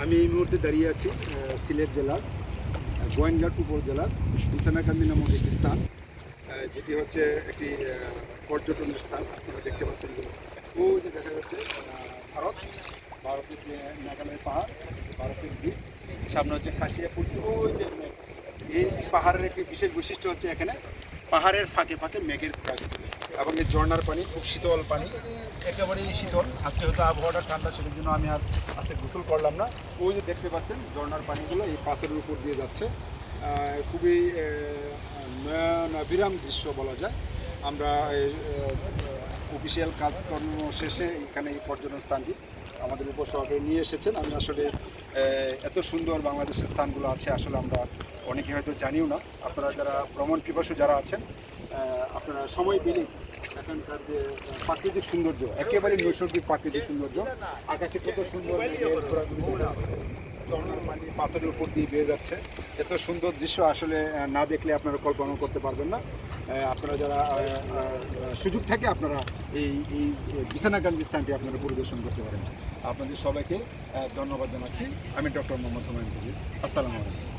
আমি এই মুহূর্তে দাঁড়িয়ে আছি সিলেট জেলার গোয়েন্দাট উপজেলার বিছানাকান্দি নামক একটি স্থান, যেটি হচ্ছে একটি পর্যটনের স্থান। আপনারা দেখতে পাচ্ছেন যে ওই যে দেখা যাচ্ছে ভারতের যে নাগালের পাহাড়, ভারতের দ্বীপ, সামনে হচ্ছে খাসিয়াপুর। ওই যে এই পাহাড়ের একটি বিশেষ বৈশিষ্ট্য হচ্ছে এখানে পাহাড়ের ফাঁকে ফাঁকে মেঘের কাজ, এবং এই ঝর্ণার পানি খুব শীতল পানি, একেবারেই শীতল। আজকে হয়তো আবহাওয়াটা ঠান্ডা, সেটার জন্য আমি আর আজকে গোসল করলাম না। ওই যে দেখতে পাচ্ছেন ঝর্ণার পানিগুলো এই পাথরের উপর দিয়ে যাচ্ছে, খুবই নয়নাভিরাম দৃশ্য বলা যায়। আমরা অফিসিয়াল কাজকর্ম শেষে এখানে এই পর্যটন স্থানটি আমাদের উপসহকারী নিয়ে এসেছেন। আমি আসলে এত সুন্দর বাংলাদেশের স্থানগুলো আছে আসলে আমরা অনেকে হয়তো জানিও না। আপনারা যারা ভ্রমণ পিপাসু যারা আছেন, আপনারা সময় পেলেই এখানকার যে প্রাকৃতিক সৌন্দর্য, একেবারে নৈসর্গিক প্রাকৃতিক সৌন্দর্য, আকাশে কত সুন্দর ঝর্ণার পানি পাথরের উপর দিয়ে বেয়ে যাচ্ছে, এত সুন্দর দৃশ্য আসলে না দেখলে আপনারা কল্পনা করতে পারবেন না। আপনারা যারা সুযোগ থাকে আপনারা এই বিছানাকান্দি স্থানটি আপনারা পরিদর্শন করতে পারেন। আপনাদের সবাইকে ধন্যবাদ জানাচ্ছি। আমি ডক্টর মোহাম্মদ হুমায়ুন কবির। আসসালামু আলাইকুম।